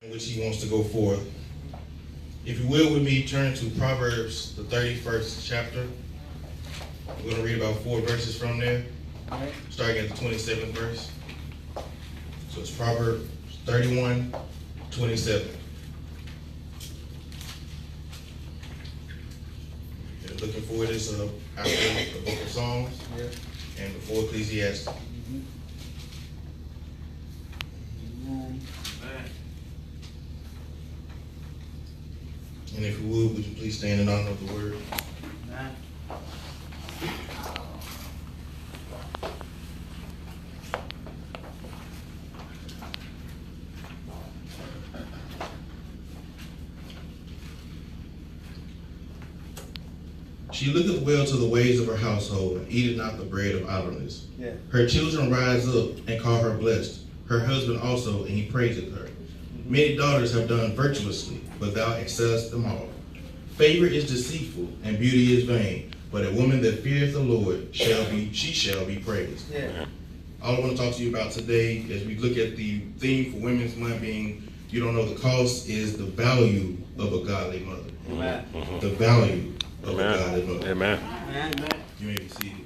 in which he wants to go forth. If you will with me, turn to Proverbs, the 31st chapter. We're going to read about 4 verses from there, starting at the 27th verse. So it's Proverbs 31:27. And looking forward to this after the book of Psalms and before Ecclesiastes. And if you would you please stand in honor of the word? Amen. She looketh well to the ways of her household, and eateth not the bread of idleness. Her children rise up and call her blessed, her husband also, and he praiseth her. Many daughters have done virtuously, but thou excellest them all. Favor is deceitful, and beauty is vain, but a woman that feareth the Lord shall be praised. All I want to talk to you about today, as we look at the theme for Women's Month being, you don't know the cost, is the value of a godly mother. Amen. The value of a godly mother. Amen. You may be seated.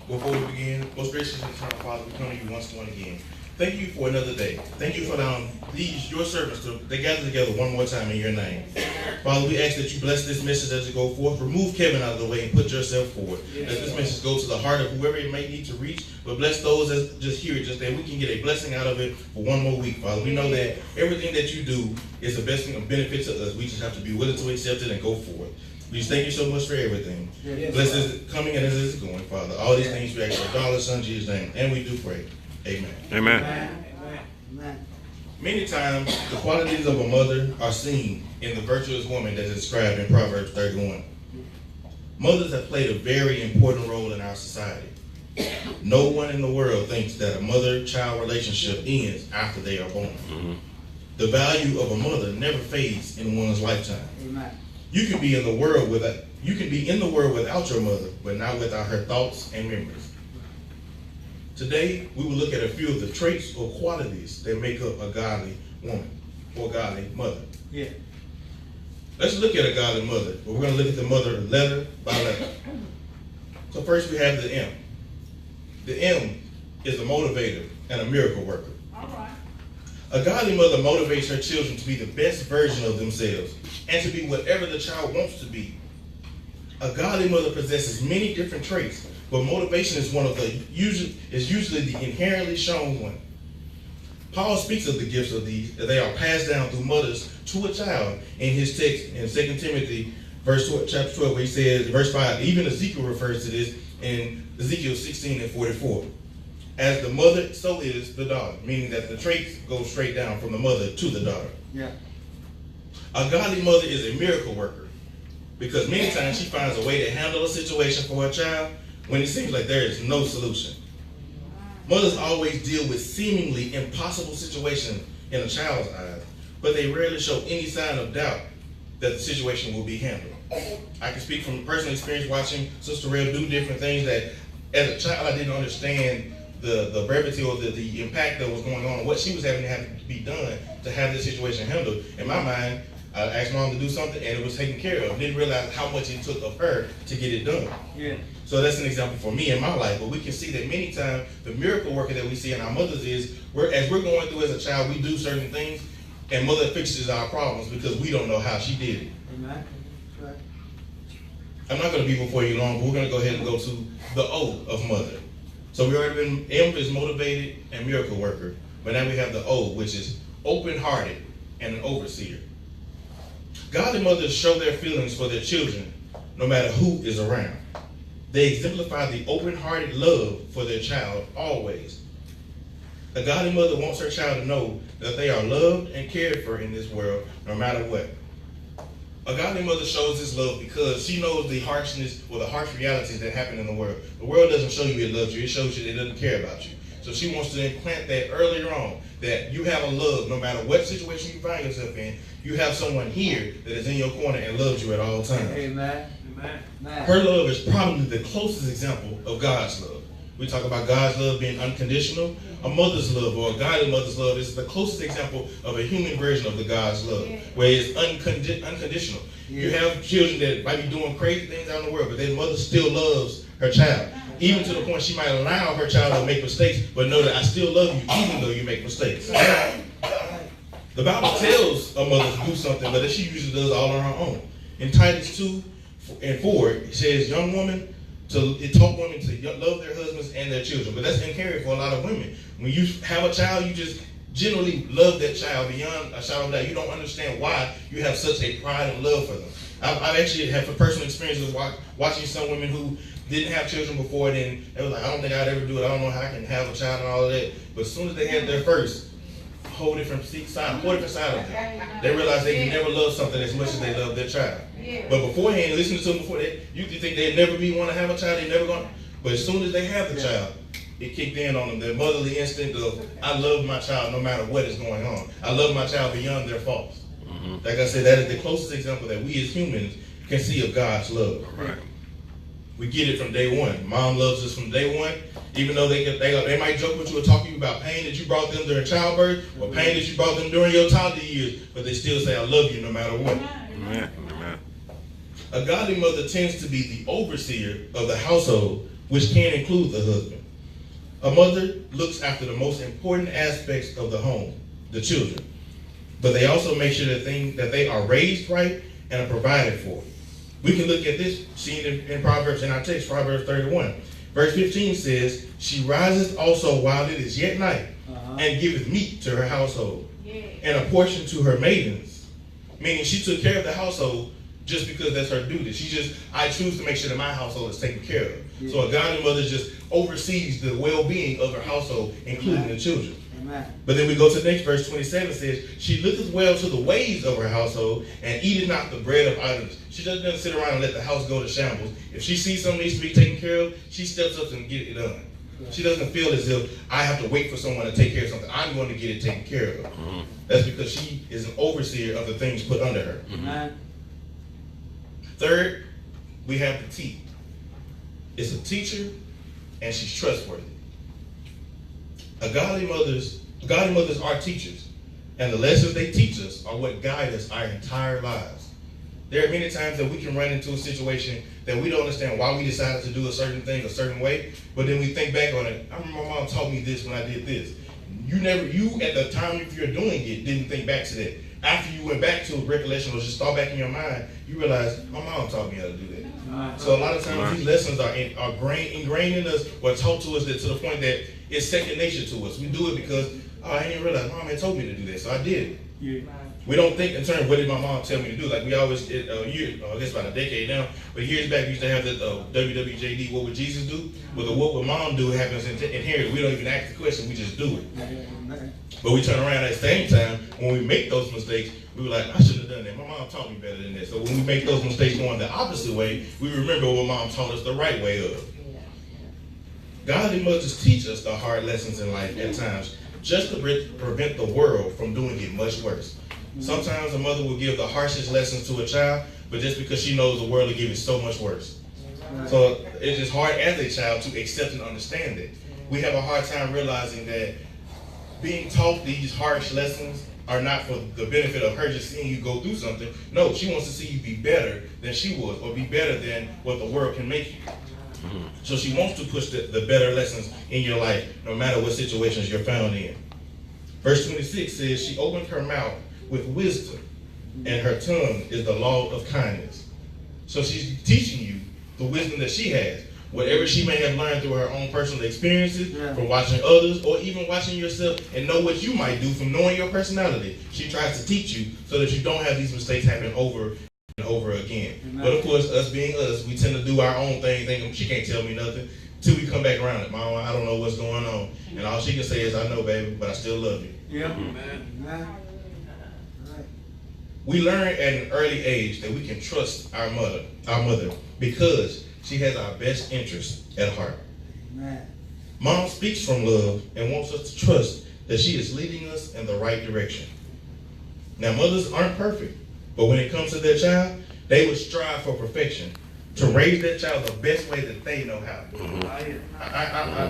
Before we begin, most gracious and eternal Father, we come to you once more again. Thank you for another day. Thank you for these, your servants, they gather together one more time in your name. Father, we ask that you bless this message as it go forth. Remove Kevin out of the way and put yourself forward. Let this message go to the heart of whoever it may need to reach, but bless those that just hear it, just that we can get a blessing out of it for one more week, Father. We know that everything that you do is a blessing of benefit to us. We just have to be willing to accept it and go forward. We just thank you so much for everything. Bless this coming and as it's going, Father. All these things we ask for God, Son, Jesus' name, and we do pray. Amen. Amen. Many times, the qualities of a mother are seen in the virtuous woman that is described in Proverbs 31. Mothers have played a very important role in our society. No one in the world thinks that a mother-child relationship ends after they are born. Mm-hmm. The value of a mother never fades in one's lifetime. Amen. You can be in the world without your mother, but not without her thoughts and memories. Today, we will look at a few of the traits or qualities that make up a godly woman or godly mother. Let's look at a godly mother. But we're going to look at the mother letter by letter. So first we have the M. The M is a motivator and a miracle worker. All right. A godly mother motivates her children to be the best version of themselves and to be whatever the child wants to be. A godly mother possesses many different traits, but motivation is usually the inherently shown one. Paul speaks of the gifts of these, that they are passed down through mothers to a child in his text in 2 Timothy chapter 12, where he says, verse 5, even Ezekiel refers to this in Ezekiel 16:44. As the mother, so is the daughter, meaning that the traits go straight down from the mother to the daughter. A godly mother is a miracle worker because many times she finds a way to handle a situation for her child when it seems like there is no solution. Mothers always deal with seemingly impossible situations in a child's eyes, but they rarely show any sign of doubt that the situation will be handled. I can speak from personal experience watching Sister Terrell do different things that as a child I didn't understand the brevity or the impact that was going on and what she was having to be done to have this situation handled. In my mind, I asked Mom to do something and it was taken care of. Didn't realize how much it took of her to get it done. So that's an example for me in my life. But we can see that many times the miracle worker that we see in our mothers is, as we're going through as a child, we do certain things and mother fixes our problems because we don't know how she did it. Amen. Right. I'm not going to be before you long, but we're going to go ahead and go to the O of mother. So we already been, M is motivated and miracle worker. But now we have the O, which is open-hearted and an overseer. Godly mothers show their feelings for their children no matter who is around. They exemplify the open-hearted love for their child always. A godly mother wants her child to know that they are loved and cared for in this world no matter what. A godly mother shows this love because she knows the harshness or the harsh realities that happen in the world. The world doesn't show you it loves you, it shows you it doesn't care about you. So she wants to implant that earlier on, that you have a love no matter what situation you find yourself in. You have someone here that is in your corner and loves you at all times. Amen. Her love is probably the closest example of God's love. We talk about God's love being unconditional. A mother's love, or a godly mother's love, is the closest example of a human version of the God's love, where it's unconditional. You have children that might be doing crazy things out in the world, but their mother still loves her child. Even to the point she might allow her child to make mistakes, but know that I still love you even though you make mistakes. The Bible tells a mother to do something, but she usually does all on her own. In Titus 2:4, it says, young women, it taught women to love their husbands and their children. But that's inherent for a lot of women. When you have a child, you just generally love that child beyond a shadow of doubt. You don't understand why you have such a pride and love for them. I've actually had personal experiences watching some women who didn't have children before, then they were like, I don't think I'd ever do it. I don't know how I can have a child and all of that. But as soon as they had their first, whole different side of them. They realized they can never love something as much as they love their child. But beforehand, listening to them before, you could think they'd never want to have a child, they're never going to. But as soon as they have the child, it kicked in on them, the motherly instinct of, I love my child no matter what is going on. I love my child beyond their faults. Like I said, that is the closest example that we as humans can see of God's love. Right. We get it from day one. Mom loves us from day one. Even though they might joke with you or talk to you about pain that you brought them during childbirth or pain that you brought them during your toddler years, but they still say, I love you no matter what. Amen. Amen. A godly mother tends to be the overseer of the household, which can include the husband. A mother looks after the most important aspects of the home, the children, but they also make sure that they are raised right and are provided for. We can look at this seen in Proverbs, in our text, Proverbs 31. Verse 15 says, she rises also while it is yet night, and giveth meat to her household, and a portion to her maidens. Meaning she took care of the household just because that's her duty. I choose to make sure that my household is taken care of. So a godly mother just oversees the well-being of her household, including the children. But then we go to the next verse, 27 says, she looketh well to the ways of her household, and eateth not the bread of idleness. She doesn't sit around and let the house go to shambles. If she sees something needs to be taken care of, she steps up and gets it done. She doesn't feel as if I have to wait for someone to take care of something. I'm going to get it taken care of. That's because she is an overseer of the things put under her. Third, we have the T. It's a teacher, and she's trustworthy. Godly mothers are teachers, and the lessons they teach us are what guide us our entire lives. There are many times that we can run into a situation that we don't understand why we decided to do a certain thing a certain way, but then we think back on it. I remember my mom taught me this when I did this. You at the time if you're doing it, didn't think back to that. After you went back to a recollection or just thought back in your mind, you realize, my mom taught me how to do that. So a lot of times these lessons are ingrained in us or taught to us to the point that it's second nature to us. We do it because, I didn't realize Mom had told me to do that, so I did it. We don't think in terms of what did my mom tell me to do. Like we always, I guess about a decade now, but years back we used to have the WWJD, What Would Jesus Do? But the What Would Mom Do happens inherently. We don't even ask the question, we just do it. But we turn around at the same time, when we make those mistakes, we were like, I shouldn't have done that. My mom taught me better than that. So when we make those mistakes going the opposite way, we remember what mom taught us the right way of. Godly mothers teach us the hard lessons in life at times, just to prevent the world from doing it much worse. Sometimes a mother will give the harshest lessons to a child, but just because she knows the world will give it so much worse. So it's just hard as a child to accept and understand it. We have a hard time realizing that being taught these harsh lessons are not for the benefit of her just seeing you go through something. No, she wants to see you be better than she was, or be better than what the world can make you. So she wants to push the better lessons in your life, no matter what situations you're found in. Verse 26 says, she opened her mouth with wisdom, and her tongue is the law of kindness. So she's teaching you the wisdom that she has. Whatever she may have learned through her own personal experiences, from watching others, or even watching yourself and know what you might do from knowing your personality. She tries to teach you so that you don't have these mistakes happen over and over again. But of course, us being us, we tend to do our own thing, thinking she can't tell me nothing, till we come back around it. Mama, I don't know what's going on. And all she can say is, I know, baby, but I still love you. We learn at an early age that we can trust our mother, because she has our best interest at heart. Mom speaks from love and wants us to trust that she is leading us in the right direction. Now, mothers aren't perfect, but when it comes to their child, they would strive for perfection. to raise that child the best way that they know how.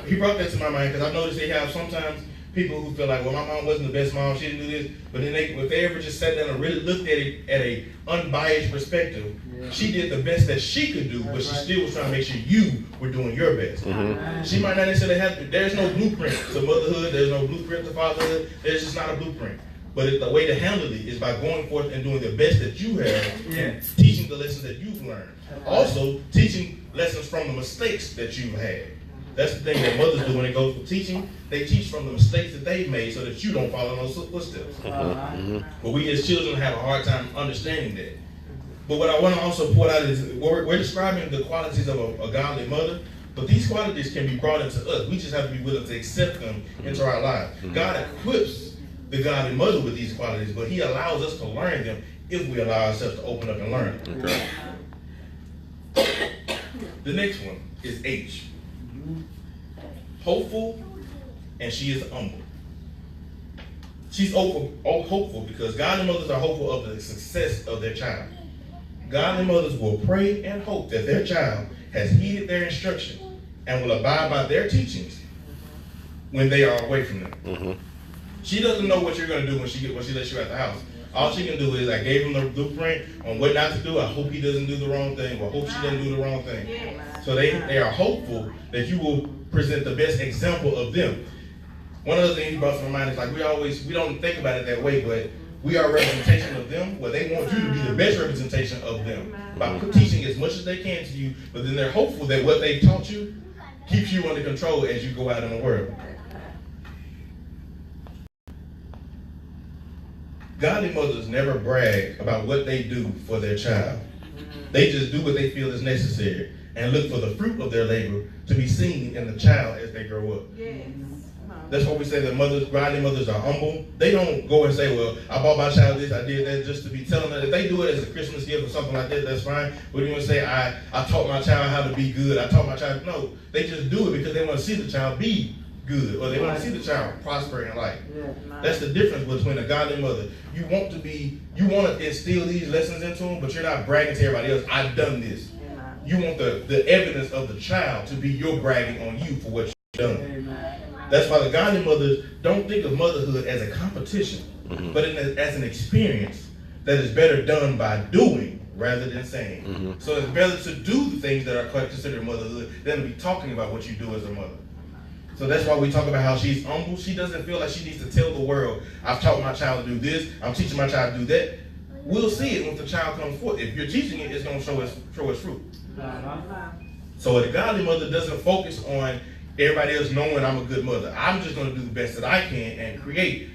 He brought that to my mind because I noticed they have sometimes people who feel like, well, my mom wasn't the best mom, she didn't do this, but then if they ever just sat down and really looked at it at a unbiased perspective, she did the best that she could do, but she still was trying to make sure you were doing your best. She might not necessarily have to, there's no blueprint to motherhood, there's no blueprint to fatherhood, there's just not a blueprint. But the way to handle it is by going forth and doing the best that you have, and teaching the lessons that you've learned. Also, teaching lessons from the mistakes that you've had. That's the thing that mothers do when it goes for teaching. They teach from the mistakes that they've made so that you don't follow those footsteps. But we as children have a hard time understanding that. But what I want to also point out is we're describing the qualities of a godly mother, but these qualities can be brought into us. We just have to be willing to accept them into our lives. God equips the godly mother with these qualities, but he allows us to learn them if we allow ourselves to open up and learn them. The next one is H. Hopeful, and she is humble. She's hopeful because godly mothers are hopeful of the success of their child. Godly mothers will pray and hope that their child has heeded their instruction and will abide by their teachings when they are away from them. She doesn't know what you're going to do when she lets you at the house. All she can do is, I gave him the blueprint on what not to do. I hope he doesn't do the wrong thing, or hope she doesn't do the wrong thing. So they are hopeful that you will present the best example of them. One of the things he brought to my mind is like we don't think about it that way, but we are a representation of them. Well, they want you to be the best representation of them by teaching as much as they can to you, but then they're hopeful that what they taught you keeps you under control as you go out in the world. Godly mothers never brag about what they do for their child. They just do what they feel is necessary and look for the fruit of their labor to be seen in the child as they grow up. That's why we say that godly mothers are humble. They don't go and say, well, I bought my child this, I did that, just to be telling them. If they do it as a Christmas gift or something like that, that's fine. But you want to say, I taught my child how to be good. I taught my child. No, they just do it because they want to see the child be good, or they want to see the child prosper in life. That's the difference between a godly mother. You want to instill these lessons into them, but you're not bragging to everybody else, I've done this. You want the evidence of the child to be your bragging on you for what you've done. That's why the godly mothers don't think of motherhood as a competition, but as an experience that is better done by doing rather than saying. So it's better to do the things that are considered motherhood than to be talking about what you do as a mother. So that's why we talk about how she's humble. She doesn't feel like she needs to tell the world, I've taught my child to do this, I'm teaching my child to do that. We'll see it once the child comes forth. If you're teaching it, it's going to show its fruit. So a godly mother doesn't focus on everybody else knowing I'm a good mother. I'm just going to do the best that I can and create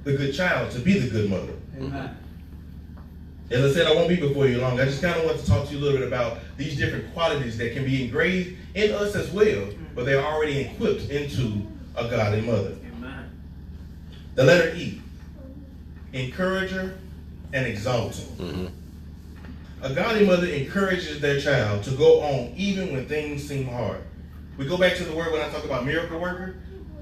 the good child to be the good mother. As I said, I won't be before you long. I just kind of want to talk to you a little bit about these different qualities that can be engraved in us as well, but they're already equipped into a godly mother. The letter E, encourager and exalter. A godly mother encourages their child to go on even when things seem hard. We go back to the word when I talk about miracle worker.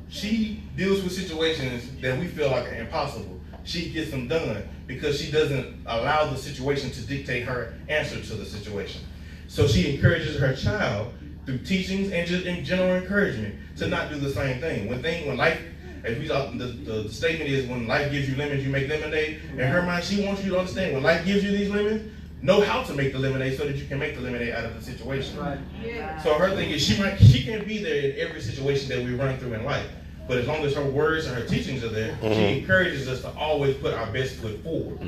She deals with situations that we feel like are impossible. She gets them done because she doesn't allow the situation to dictate her answer to the situation. So she encourages her child through teachings and just in general encouragement to not do the same thing. When life, as we talk, the statement is, when life gives you lemons, you make lemonade. In her mind, she wants you to understand, when life gives you these lemons, know how to make the lemonade so that you can make the lemonade out of the situation. So her thing is, she can't be there in every situation that we run through in life. But as long as her words and her teachings are there, she encourages us to always put our best foot forward.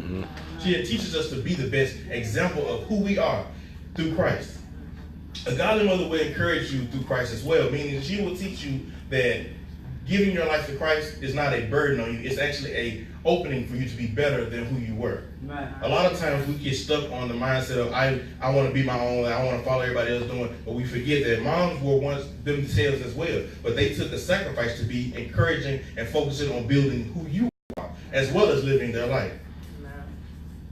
She teaches us to be the best example of who we are through Christ. A godly mother will encourage you through Christ as well, meaning she will teach you that giving your life to Christ is not a burden on you. It's actually a opening for you to be better than who you were. A lot of times we get stuck on the mindset of I want to be my own, I want to follow everybody else doing, but we forget that moms were once themselves as well, but they took a sacrifice to be encouraging and focusing on building who you are, as well as living their life.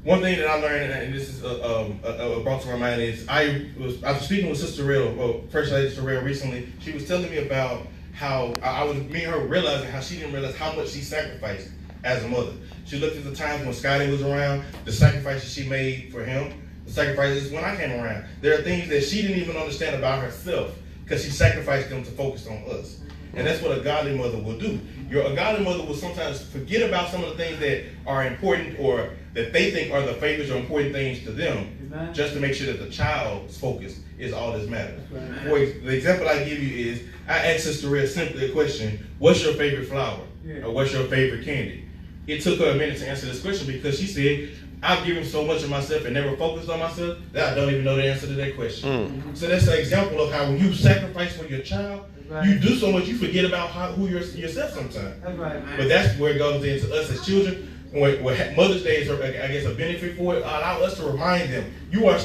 One thing that I learned, and this is brought to my mind, is I was speaking with Sister Terrell, First Lady Terrell recently. She was telling me about how me and her realizing how she didn't realize how much she sacrificed as a mother. She looked at the times when Scotty was around, the sacrifices she made for him. the sacrifices when I came around. There are things that she didn't even understand about herself because she sacrificed them to focus on us. And that's what a godly mother will do. A godly mother will sometimes forget about some of the things that are important or that they think are the favorites or important things to them, Amen. Just to make sure that the child's focus is all that matters. Right. For the example I give you is, I asked Sister Terrell simply a question, what's your favorite flower? Yeah. Or what's your favorite candy? It took her a minute to answer this question because she said, I've given so much of myself and never focused on myself that I don't even know the answer to that question. Mm. So that's an example of how when you sacrifice for your child, right. You do so much, you forget about who you're yourself sometimes. That's right. But that's where it goes into us as children. What Mother's Day is, I guess, a benefit for it. Allow us to remind them, you are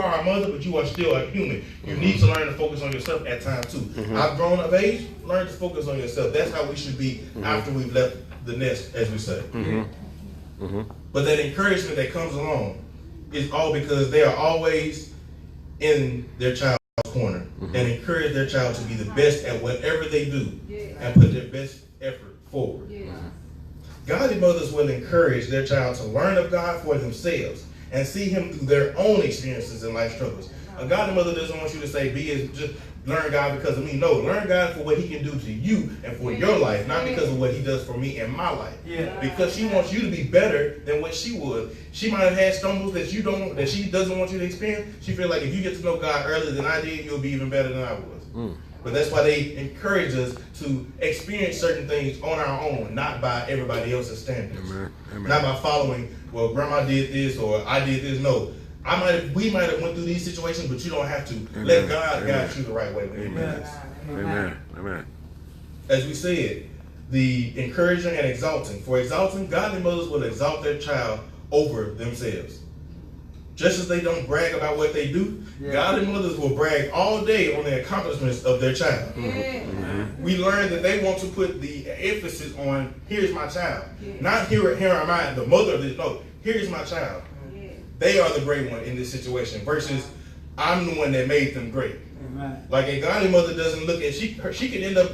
our mother, but you are still a human. You need to learn to focus on yourself at times too. Mm-hmm. I've grown of age, learn to focus on yourself. That's how we should be after we've left the nest, as we say. Mm-hmm. Mm-hmm. But that encouragement that comes along is all because they are always in their child's corner and encourage their child to be the best at whatever they do and put their best effort forward. Yeah. Godly mothers will encourage their child to learn of God for themselves and see Him through their own experiences and life struggles. A godly mother doesn't want you to say, just learn God because of me. No, learn God for what He can do to you and for your life, not because of what He does for me and my life. Yeah. Because she wants you to be better than what she would. She might have had stumbles that she doesn't want you to experience. She feels like if you get to know God earlier than I did, you'll be even better than I was. Mm. But that's why they encourage us to experience certain things on our own, not by everybody else's standards. Amen. Amen. Not by following, well, grandma did this or I did this. No. We might have went through these situations, but you don't have to. Amen. Let God guide you the right way. Amen. Amen. Amen. As we said, the encouraging and exalting. For exalting, godly mothers will exalt their child over themselves. Just as they don't brag about what they do, godly mothers will brag all day on the accomplishments of their child. Mm-hmm. We learn that they want to put the emphasis on, here's my child. Not here am I, the mother of this. No, here's my child. They are the great one in this situation versus I'm the one that made them great. Amen. Like a godly mother doesn't look at, she can end up,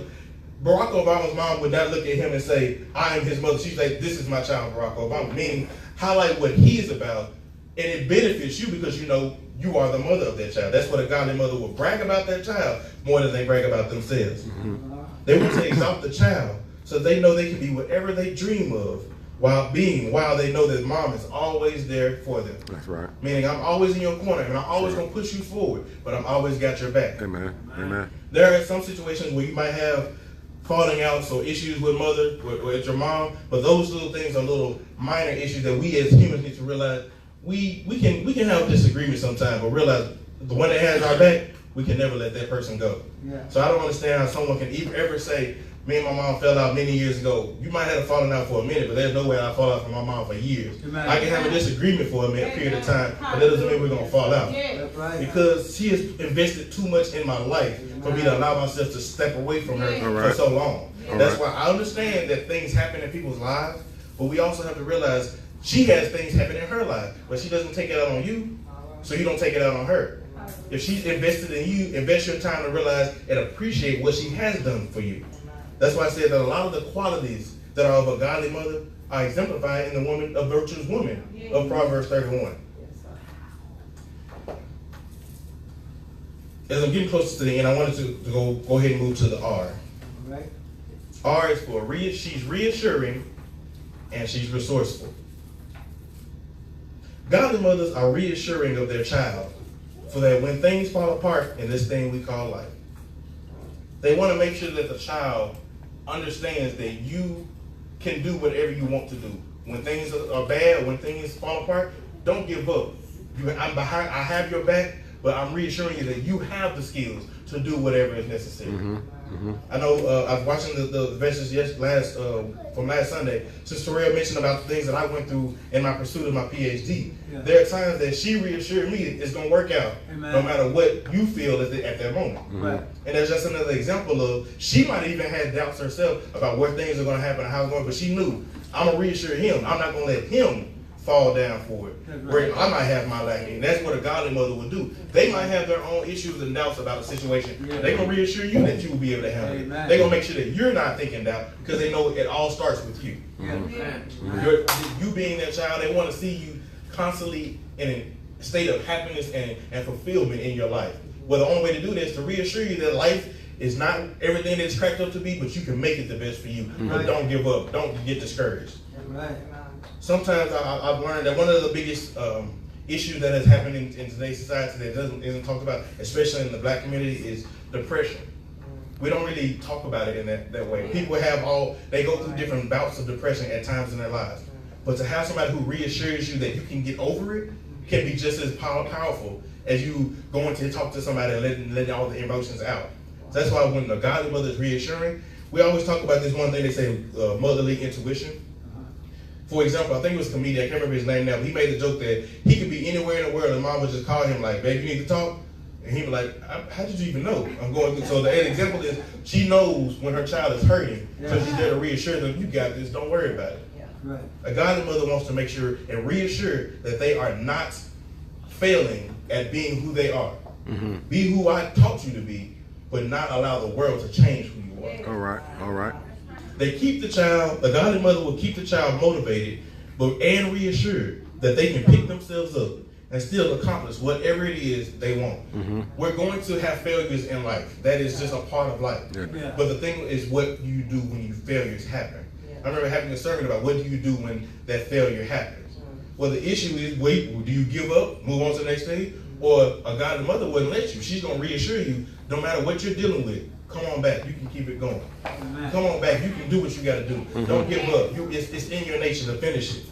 Barack Obama's mom would not look at him and say, I am his mother. She's like, this is my child, Barack Obama. Meaning, highlight what he is about, and it benefits you because you know you are the mother of that child. That's what a godly mother will brag about that child more than they brag about themselves. Mm-hmm. They want to exalt the child so they know they can be whatever they dream of while they know that mom is always there for them. That's right. Meaning I'm always in your corner and I'm always going to push you forward, but I'm always got your back. Amen. Amen. There are some situations where you might have falling outs or issues with mother, with your mom, but those little things are little minor issues that we as humans need to realize. We can have disagreements sometimes, but realize the one that has our back, we can never let that person go. Yeah. So I don't understand how someone can ever say, me and my mom fell out many years ago. You might have a falling out for a minute, but there's no way I fall out from my mom for years. Amen. I can have a disagreement for a period of time, but that doesn't mean we're going to fall out. That's right. Because she has invested too much in my life for me to allow myself to step away from her for so long. That's why I understand that things happen in people's lives, but we also have to realize she has things happen in her life, but she doesn't take it out on you, so you don't take it out on her. If she's invested in you, invest your time to realize and appreciate what she has done for you. That's why I said that a lot of the qualities that are of a godly mother are exemplified in the woman, a virtuous woman of Proverbs 31. As I'm getting closer to the end, I wanted to go ahead and move to the R. Right. R is for she's reassuring and she's resourceful. Godly mothers are reassuring of their child so that when things fall apart in this thing we call life, they want to make sure that the child understands that you can do whatever you want to do. When things are bad, when things fall apart, don't give up. I'm behind. I have your back, but I'm reassuring you that you have the skills to do whatever is necessary. Mm-hmm. Mm-hmm. I know I was watching the message from last Sunday. Sister Terrell mentioned about the things that I went through in my pursuit of my PhD. Yeah. There are times that she reassured me it's going to work out. Amen. No matter what you feel at that moment. Mm-hmm. And there's just another example of she might even had doubts herself about where things are going to happen and how it's going, but she knew I'm going to reassure him. I'm not going to let him fall down for it, where I might have my lacking. That's what a godly mother would do. They might have their own issues and doubts about a situation. Yeah. They're going to reassure you that you will be able to handle it. They're going to make sure that you're not thinking doubt because they know it all starts with you. Yeah. You being that child, they want to see you constantly state of happiness and fulfillment in your life. Well, the only way to do this is to reassure you that life is not everything that it's cracked up to be, but you can make it the best for you. But don't give up. Don't get discouraged. Right. Sometimes I've learned that one of the biggest issues that has happened in today's society that isn't talked about, especially in the black community, is depression. We don't really talk about it in that way. People they go through different bouts of depression at times in their lives. But to have somebody who reassures you that you can get over it can be just as powerful as you going to talk to somebody and letting all the emotions out. So that's why when a godly mother is reassuring, we always talk about this one thing they say, motherly intuition. For example, I think it was a comedian, I can't remember his name now, but he made the joke that he could be anywhere in the world and mom would just call him like, babe, you need to talk? And he'd be like, how did you even know I'm going through? So the example is, she knows when her child is hurting, so she's there to reassure them, you got this, don't worry about it. Right. A godly mother wants to make sure and reassure that they are not failing at being who they are. Mm-hmm. Be who I taught you to be, but not allow the world to change who you are. All right. They keep the child, the godly mother will keep the child motivated and reassured that they can pick themselves up and still accomplish whatever it is they want. Mm-hmm. We're going to have failures in life. That is just a part of life. Yeah. But the thing is what you do when failures happen. I remember having a sermon about what do you do when that failure happens. Well, the issue is, do you give up, move on to the next day? Or a godly mother wouldn't let you. She's going to reassure you, no matter what you're dealing with, come on back, you can keep it going. Amen. Come on back, you can do what you got to do. Mm-hmm. Don't give up. It's in your nature to finish it.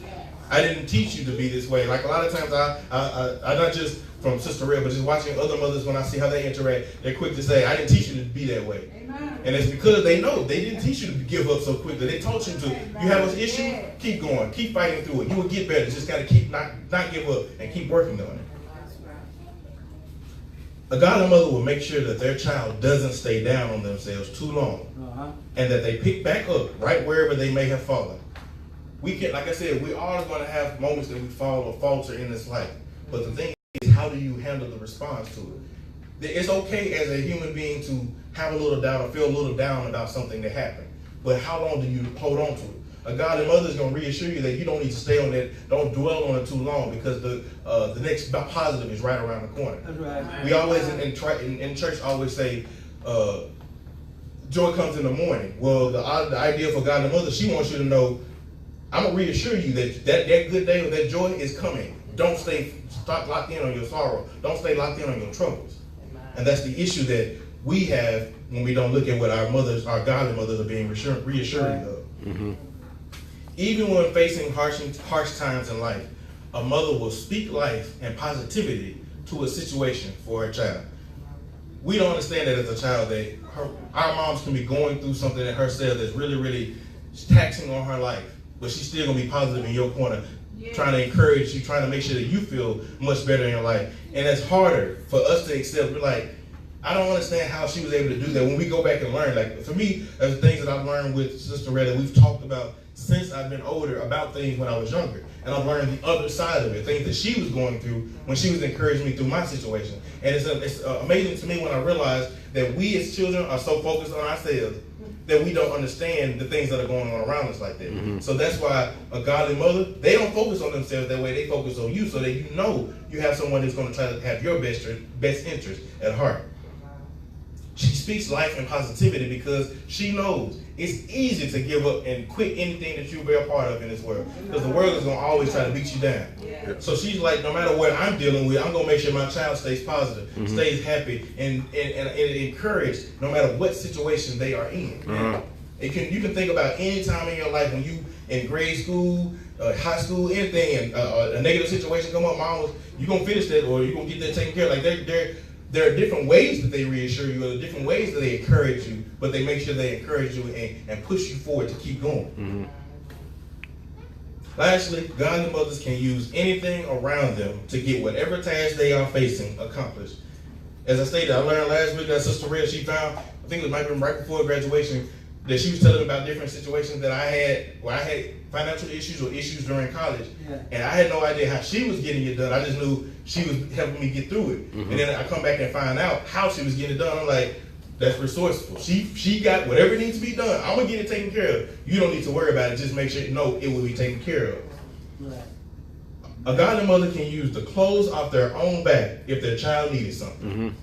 I didn't teach you to be this way. Like a lot of times, I not just from Sister Terrell, but just watching other mothers, when I see how they interact, they're quick to say, I didn't teach you to be that way. Amen. And it's because they know they didn't teach you to give up so quickly. They taught you to, you have an issue, keep going, keep fighting through it. You will get better. Just got to keep not give up and keep working on it. A godly mother will make sure that their child doesn't stay down on themselves too long, and that they pick back up right wherever they may have fallen. We can, like I said, we all going to have moments that we fall or falter in this life. But the thing is, how do you handle the response to it? It's okay as a human being to have a little doubt or feel a little down about something that happened. But how long do you hold on to it? A godly mother is going to reassure you that you don't need to stay on that, don't dwell on it too long, because the next positive is right around the corner. That's right. We always in church always say, joy comes in the morning. Well, the idea for godly mother, she wants you to know, I'm going to reassure you that good day or that joy is coming. Don't stay locked in on your sorrow. Don't stay locked in on your troubles. And that's the issue that we have when we don't look at what our godly mothers are being reassuring of. Mm-hmm. Even when facing harsh times in life, a mother will speak life and positivity to a situation for her child. We don't understand that as a child, that our moms can be going through something in herself that's really, really taxing on her life, but she's still going to be positive in your corner, trying to encourage you, trying to make sure that you feel much better in your life. And it's harder for us to accept. We're like, I don't understand how she was able to do that. When we go back and learn, like for me, there's things that I've learned with Sister Red that we've talked about since I've been older about things when I was younger. And I've learned the other side of it, things that she was going through when she was encouraging me through my situation. And it's amazing to me when I realize that we as children are so focused on ourselves that we don't understand the things that are going on around us like that. Mm-hmm. So that's why a godly mother, they don't focus on themselves that way, they focus on you so that you know you have someone that's going to try to have your best interest at heart. She speaks life and positivity because she knows it's easy to give up and quit anything that you'll be a part of in this world, because the world is going to always try to beat you down. Yeah. So she's like, no matter what I'm dealing with, I'm going to make sure my child stays positive, mm-hmm. stays happy, and encouraged no matter what situation they are in. Uh-huh. You can think about any time in your life when you in grade school, high school, anything, and a negative situation come up, you're going to finish that or you're going to get that taken care of. Like there are different ways that they reassure you, or there are different ways that they encourage you, but they make sure they encourage you and push you forward to keep going. Mm-hmm. Lastly, godly mothers can use anything around them to get whatever task they are facing accomplished. As I stated, I learned last week that Sister Red, she found, I think it might have been right before graduation, that she was telling about different situations that I had, where I had financial issues or issues during college. Yeah. And I had no idea how she was getting it done. I just knew she was helping me get through it. Mm-hmm. And then I come back and find out how she was getting it done. I'm like, that's resourceful. She got whatever needs to be done. I'm going to get it taken care of. You don't need to worry about it. Just make sure you know it will be taken care of. Right. A godly mother can use the clothes off their own back if their child needed something.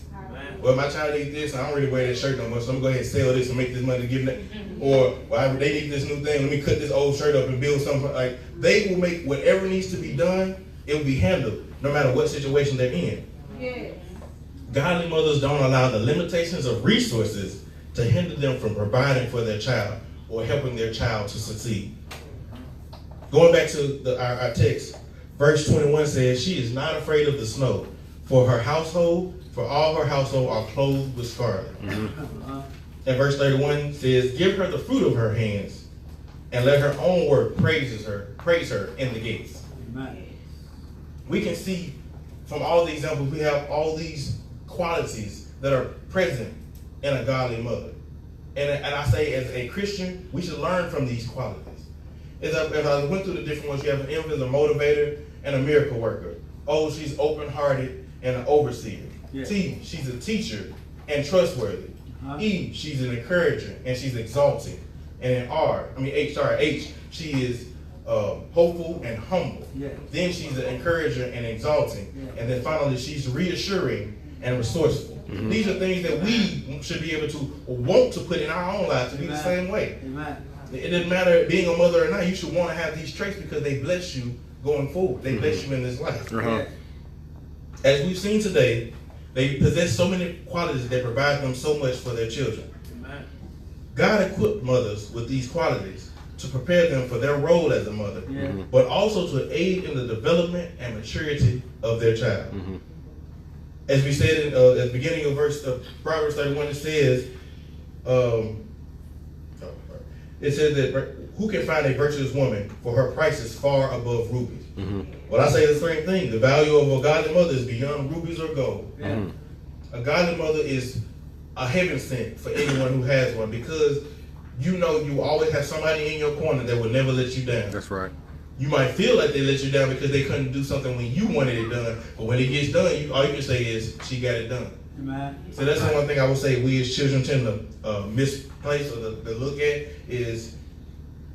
Well, my child needs this, I don't really wear that shirt no more, so I'm going to go ahead and sell this and make this money to give them that. Or, well, they need this new thing, let me cut this old shirt up and build something. Like, they will make whatever needs to be done, it will be handled, no matter what situation they're in. Yes. Godly mothers don't allow the limitations of resources to hinder them from providing for their child or helping their child to succeed. Going back to our text, verse 21 says, she is not afraid of the snow, for all her household are clothed with scarlet. And verse 31 says, give her the fruit of her hands, and let her own work praise her in the gates. Amen. We can see from all the examples, we have all these qualities that are present in a godly mother. And I say, as a Christian, we should learn from these qualities. As I went through the different ones, you have an M as a motivator and a miracle worker. O, she's open-hearted and an overseer. Yeah. T, she's a teacher and trustworthy. E, she's an encourager and she's exalting. And in H, she is hopeful and humble. Yeah. Then she's an encourager and exalting. Yeah. And then finally, she's reassuring and resourceful. Mm-hmm. These are things that we should be able to want to put in our own lives to be the same way. Amen. It doesn't matter being a mother or not. You should want to have these traits because they bless you going forward. They bless you in this life. Uh-huh. As we've seen today, they possess so many qualities that provide them so much for their children. Amen. God equipped mothers with these qualities to prepare them for their role as a mother, but also to aid in the development and maturity of their child. Mm-hmm. As we said at the beginning of Proverbs 31, it says, that who can find a virtuous woman, for her price is far above rubies. Mm-hmm. Well, I say the same thing. The value of a godly mother is beyond rubies or gold. Mm-hmm. A godly mother is a heaven sent for anyone who has one, because you always have somebody in your corner that will never let you down. That's right. You might feel like they let you down because they couldn't do something when you wanted it done, but when it gets done, all you can say is, she got it done. Amen. So that's the one thing I would say we as children tend to misplace or to look at is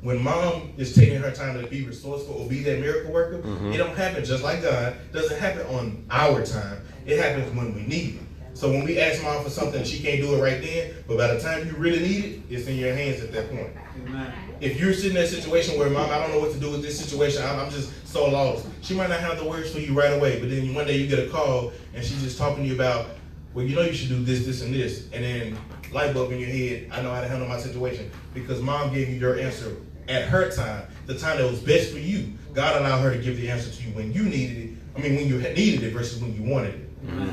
when mom is taking her time to be resourceful or be that miracle worker, it don't happen just like God. It doesn't happen on our time. It happens when we need it. So when we ask mom for something, she can't do it right then, but by the time you really need it, it's in your hands at that point. Amen. If you're sitting in a situation where, mom, I don't know what to do with this situation, I'm just so lost. She might not have the words for you right away, but then one day you get a call and she's just talking to you about, well, you should do this, this, and this. And then light bulb in your head, I know how to handle my situation. Because mom gave you your answer at her time, the time that was best for you. God allowed her to give the answer to you when you needed it. When you needed it versus when you wanted it. Mm-hmm.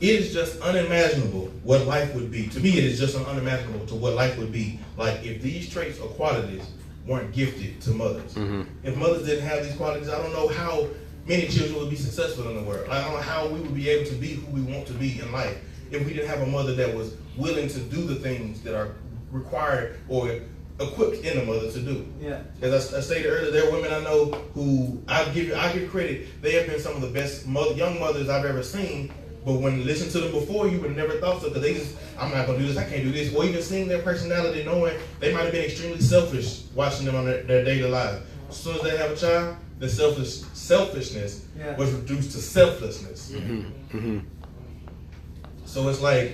It is just unimaginable what life would be. To me, it is just unimaginable to what life would be like if these traits or qualities weren't gifted to mothers. Mm-hmm. If mothers didn't have these qualities, I don't know how many children would be successful in the world. I don't know how we would be able to be who we want to be in life if we didn't have a mother that was willing to do the things that are required or equipped in a mother to do. Yeah. As I stated earlier, there are women I know who I give credit. They have been some of the best young mothers I've ever seen. But when you listen to them before, you would have never thought so, because they just, I'm not going to do this, I can't do this. Or even seeing their personality, knowing they might have been extremely selfish watching them on their daily lives. As soon as they have a child, the selfishness was reduced to selflessness. Mm-hmm. Mm-hmm. So it's like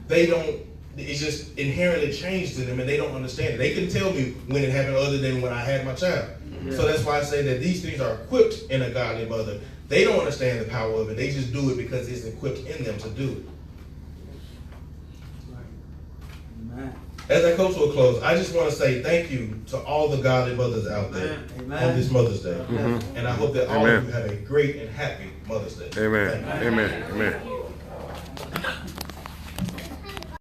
it's just inherently changed to them and they don't understand it. They couldn't tell me when it happened other than when I had my child. Yeah. So that's why I say that these things are equipped in a godly mother. They don't understand the power of it. They just do it because it's equipped in them to do it. As I come to a close, I just want to say thank you to all the godly mothers out there on this Mother's Day. Mm-hmm. And I hope that all of you have a great and happy Mother's Day. Amen. Amen. Amen.